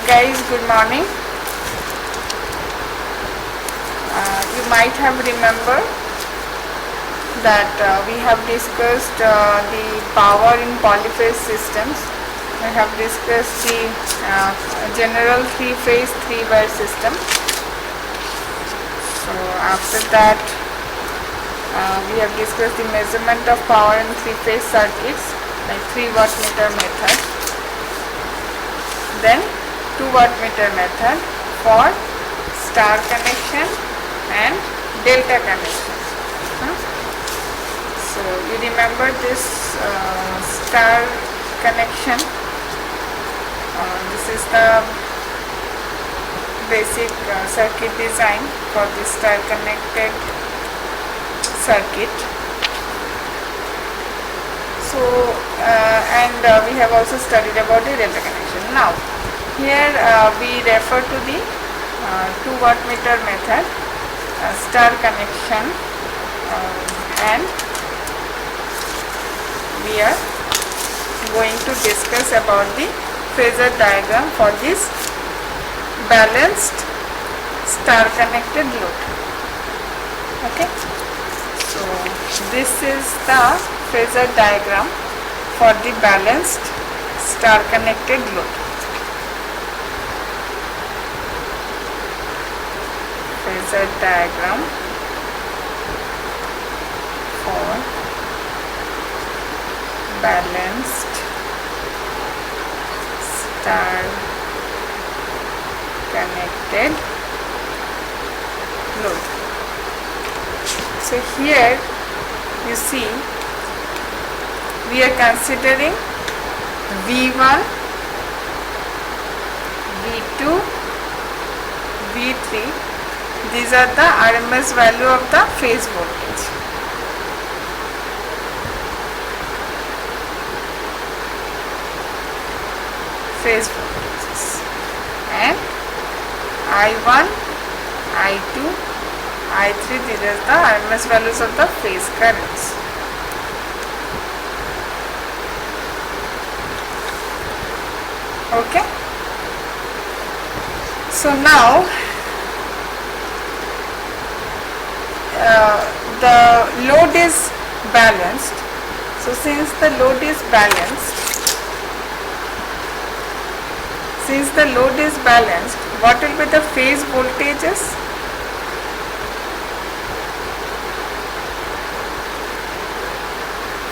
guys, good morning. You might have remembered that we have discussed the power in polyphase systems. We have discussed the general three-phase, three-wire system. So after that, we have discussed the measurement of power in three-phase circuits, like 3 wattmeter method. Then 2 wattmeter method for star connection and delta connection. So you remember this star connection. This is the basic circuit design for the star connected circuit. So we have also studied about the delta connection. Now here we refer to the 2 wattmeter method, star connection, and we are going to discuss about the phasor diagram for this balanced star connected load. Okay, so this is the phasor diagram for the balanced star connected load. Phasor diagram for balanced star connected load. So here you see we are considering V1, V2, V3. These are the RMS value of the phase voltage. Phase voltages, and I1, I2, I3, these are the RMS values of the phase currents. Okay, so now the load is balanced. So since the load is balanced, what will be the phase voltages?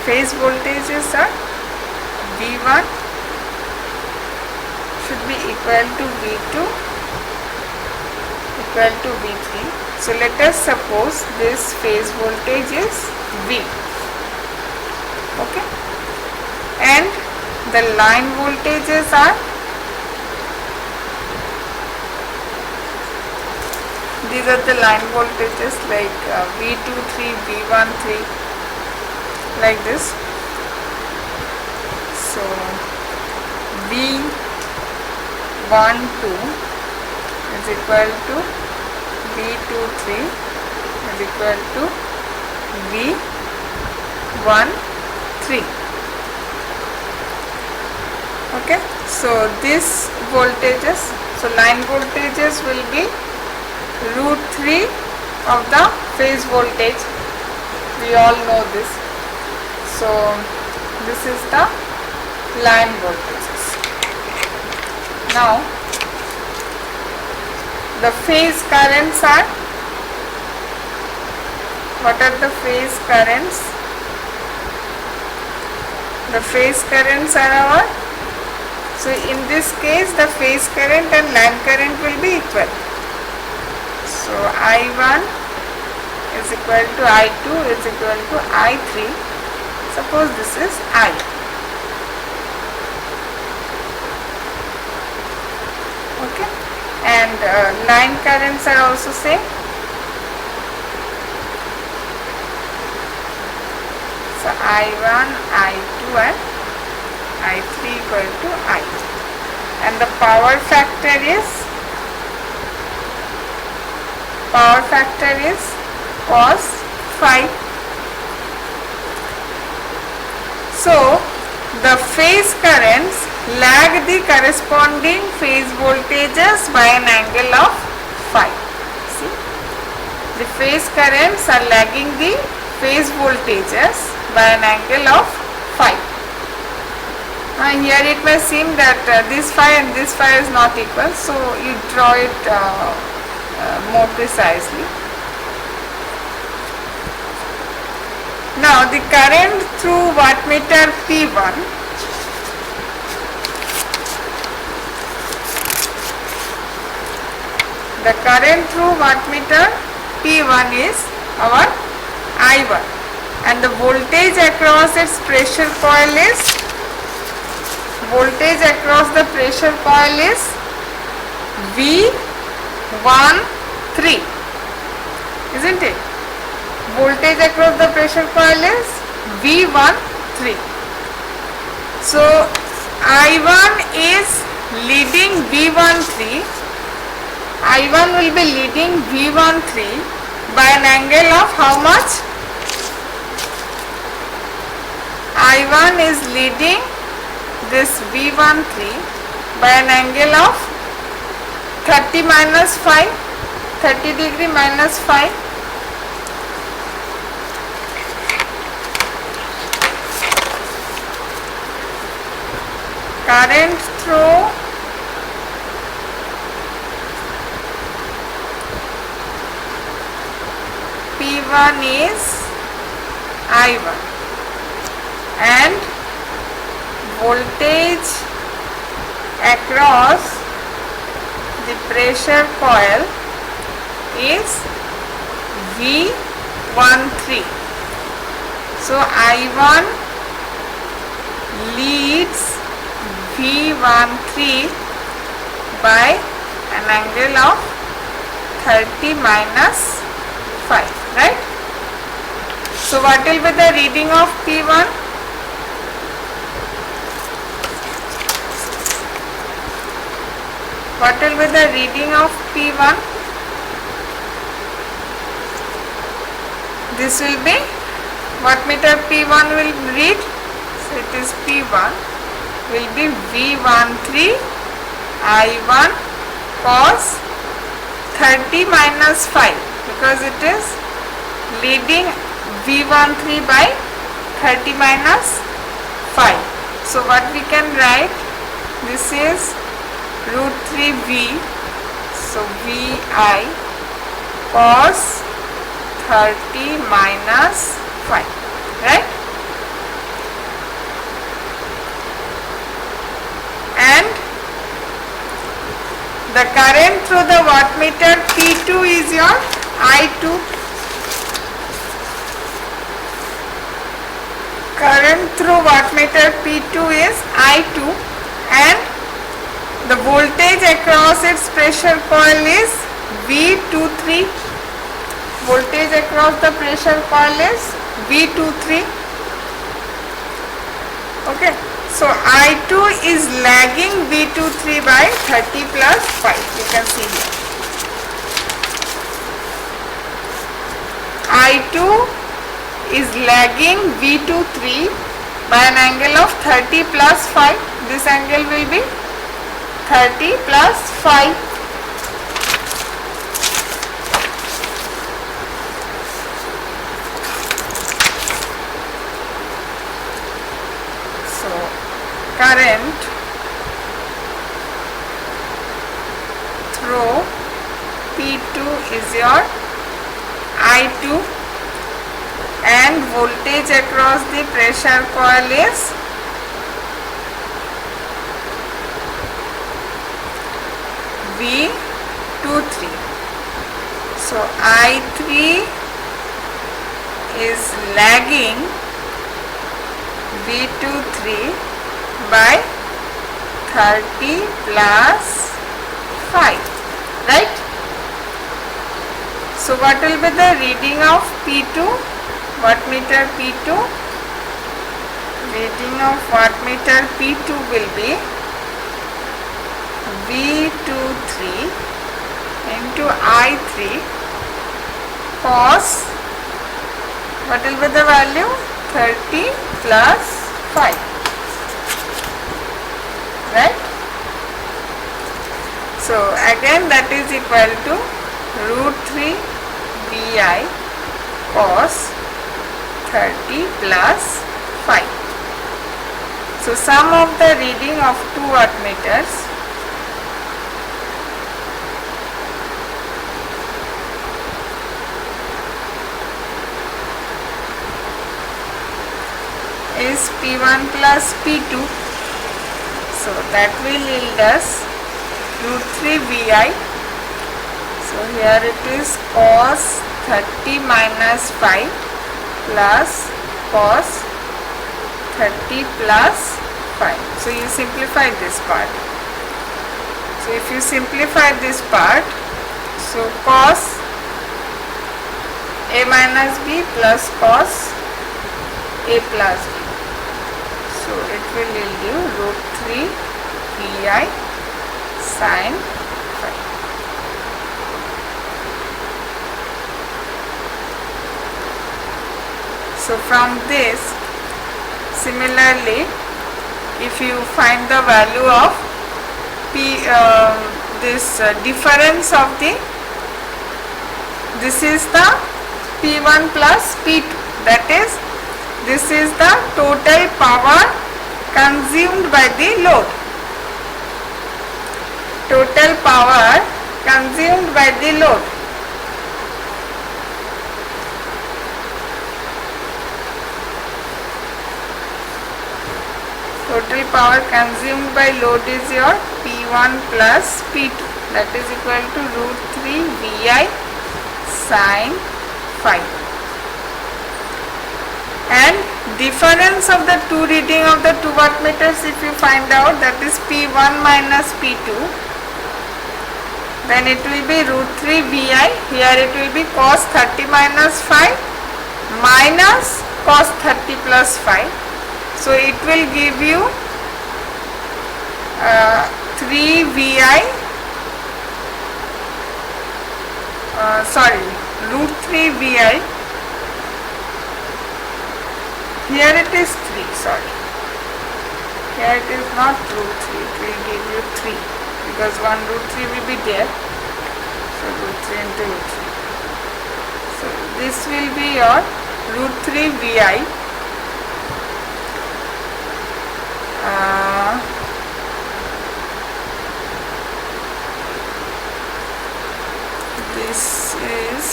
Phase voltages are V1 should be equal to V2 equal to V3. So let us suppose this phase voltage is V. Okay, and the line voltages are, these are the line voltages, like V23, V13, like this. So V12 is equal to V23 is equal to V13. Okay, so this voltages, so line voltages will be √3 of the phase voltage. We all know this. So this is the line voltages. Now the phase currents are, what are the phase currents? The phase currents are our, so in this case the phase current and line current will be equal. So I1 is equal to I2 is equal to I3. Suppose this is I. Okay, and line currents are also same. So I1, I2 and I3 equal to I. And the power factor is cos phi. So the phase currents lag the corresponding phase voltages by an angle of phi. See, the phase currents are lagging the phase voltages by an angle of phi. Here it may seem that this phi and this phi is not equal, so you draw it more precisely. Now the current through wattmeter P1 P1 is our I1, and the voltage across its pressure coil is V13, isn't it? Voltage across the pressure coil is V13. So I1 is leading V13. I1 will be leading V13 by an angle of how much? I1 is leading this V13 by an angle of 30 minus phi, 30 degree minus phi. Current through P1 is I1, and voltage across the pressure coil is V13. So I1 leads V13 by an angle of 30 minus phi, right? So what will be the reading of P1? What will be the reading of P1? This will be, wattmeter P1 will read, so it is P1 will be V13 I1 cos 30 minus phi, because it is leading V13 by 30 minus phi. So what we can write, this is root 3V, so Vi cos 30 minus phi, right? And the current through the wattmeter P2 is your I2. Current through wattmeter P2 is I2, and the voltage across its pressure coil is V23. Voltage across the pressure coil is V23. Okay. So I2 is lagging V23 by 30 plus 5. You can see here. I2 is lagging V23 by an angle of 30 plus 5. This angle will be 30 plus 5. So current through P2 is your I2, and voltage across the pressure coil is V23. So I3 is lagging V23 by 30 plus 5, right? So what will be the reading of P2? Wattmeter P2? Reading of wattmeter P2 will be V23 into I3 cos, what will be the value? 30 plus 5. So again that is equal to root 3 Vi cos 30 plus 5. So sum of the reading of two wattmeters is P1 plus P2. So that will yield us root 3 Vi. So here it is cos 30 minus 5 plus cos 30 plus 5. So you simplify this part. So if you simplify this part, so cos A minus B plus cos A plus B. So it will yield you root 3 Vi sin 5. So from this, similarly, if you find the value of difference of this is the P1 plus P2, that is, this is the total power consumed by the load. Total power consumed by the load. Total power consumed by load is your P1 plus P2, that is equal to root 3 Vi sin 5. And difference of the two reading of the two wattmeters, if you find out, that is P1 minus P2, then it will be root 3 Vi. Here it will be cos 30 minus 5 minus cos 30 plus 5. So it will give you 3 Vi, root 3 Vi. Here it is 3, here it is not root 3, it will give you 3 because one root 3 will be there. So root 3 into root 3. So this will be your root 3 Vi. This is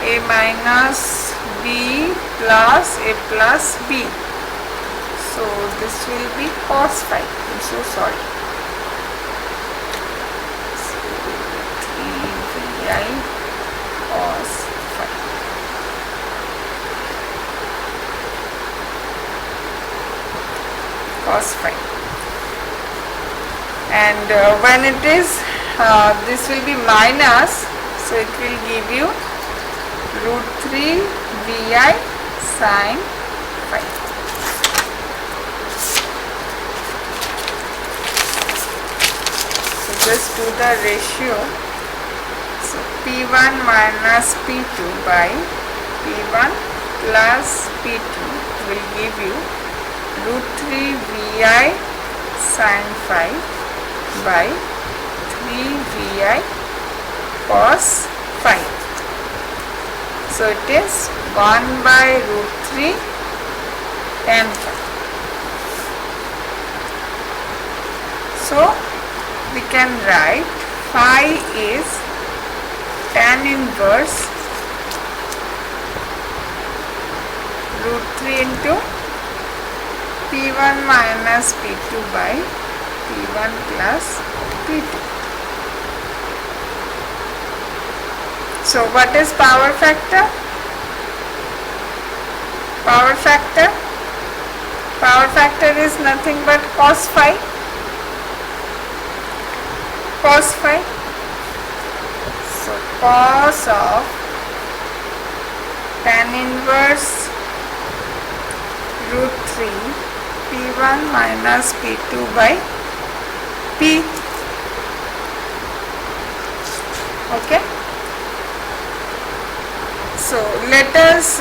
A minus B plus A plus B. So this will be cos 5. I'm so sorry. So 3 Vi cos 5. Cos 5. And when it is, this will be minus, so it will give you root 3 Vi sin 5. So just do the ratio. So P1 minus P2 by P1 plus P2 will give you root 3 Vi sin 5 by 3 Vi cos 5. So it is 1 by root 3 tan phi. So we can write phi is tan inverse root 3 into P1 minus P2 by P1 plus P2. So what is power factor? Power factor? Power factor is nothing but cos phi. Cos phi. So cos of tan inverse root 3 P1 minus P2 by P. Okay. So let us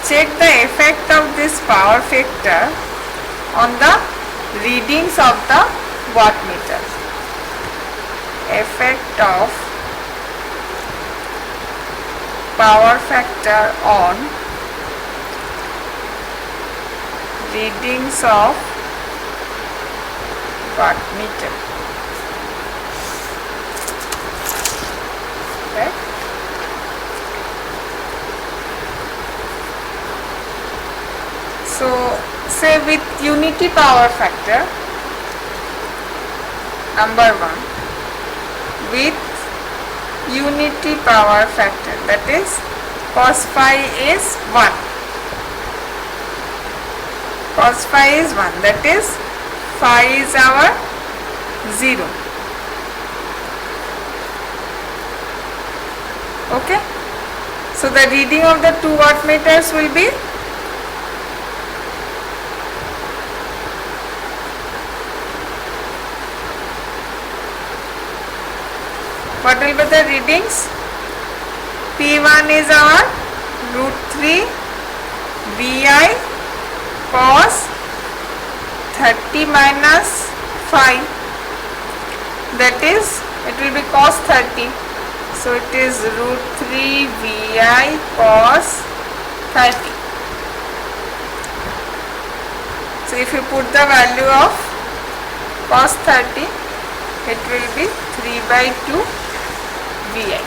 check the effect of this power factor on the readings of the wattmeter. Effect of power factor on readings of wattmeter. Right? So say with unity power factor, number 1, with unity power factor, that is cos phi is 1. Cos phi is 1, that is phi is our 0. Okay. So the reading of the 2 wattmeters will be what will be the readings? P1 is our root 3 Vi cos 30 minus 5, that is it will be cos 30. So it is root 3 Vi cos 30. So if you put the value of cos 30, it will be 3 by 2 Vi.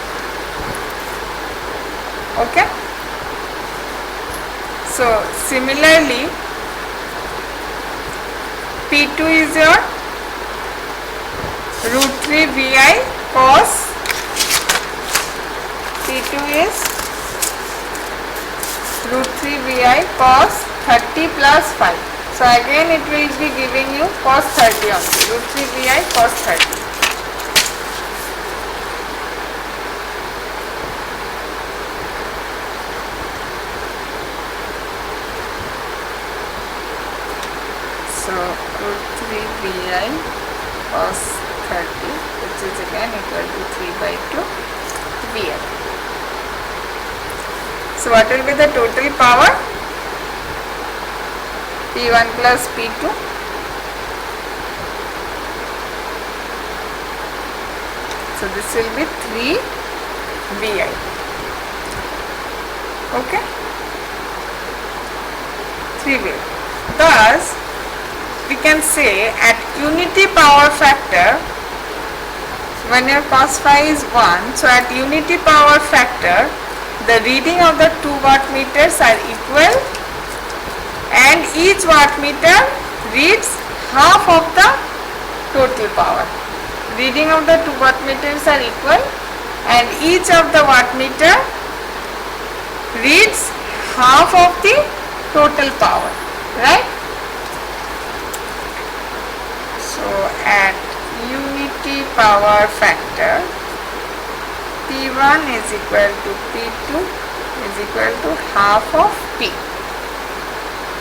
Okay. So similarly, P2 is your root 3 Vi cos, P2 is root 3 Vi cos 30 plus 5. So again it will be giving you cos 30 only, root 3 Vi cos 30. So root 3 Vi cos 30, which is again equal to 3 by 2 Vi. So what will be the total power? P1 plus P2. So this will be 3 Vi. Okay. 3 Vi. Thus, we can say at unity power factor, when your cos phi is 1, so at unity power factor, the reading of the 2 wattmeters are equal and each wattmeter reads half of the total power. Reading of the 2 wattmeters are equal and each of the wattmeter reads half of the total power, right? So at unity power factor, P1 is equal to P2 is equal to half of P,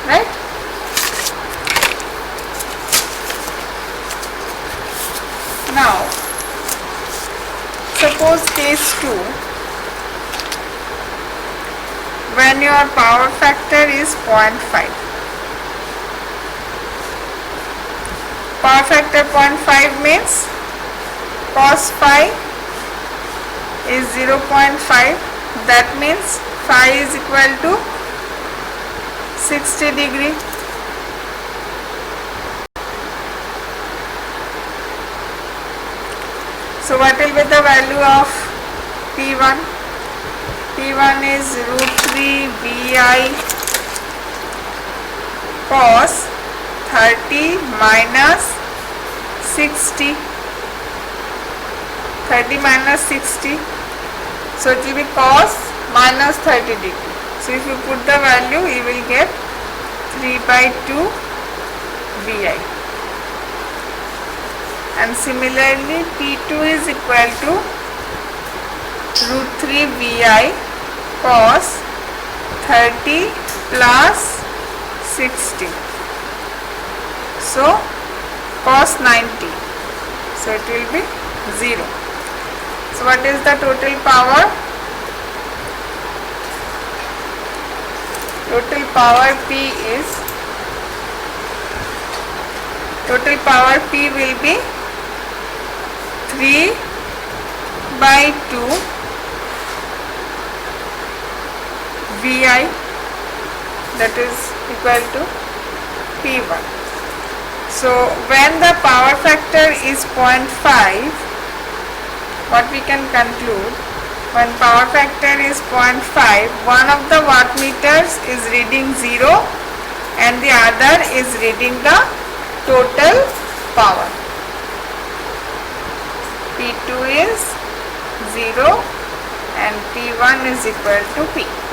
right? Now, suppose case 2, when your power factor is 0.5. Power factor 0.5 means cos phi is 0.5, that means phi is equal to 60 degree. So what will be the value of P1? P1 is root 3 Vi cos 30 minus 60. 30 minus 60. So it will be cos minus 30 degree. So if you put the value, you will get 3 by 2 Vi. And similarly, P2 is equal to root 3 Vi cos 30 plus 60. So cos 90. So it will be 0. So what is the total power? Total power P is total power P will be 3 by 2 VI, that is equal to P1. So when the power factor is 0.5, what we can conclude, when power factor is 0.5, one of the wattmeters is reading 0 and the other is reading the total power. P2 is 0 and P1 is equal to P.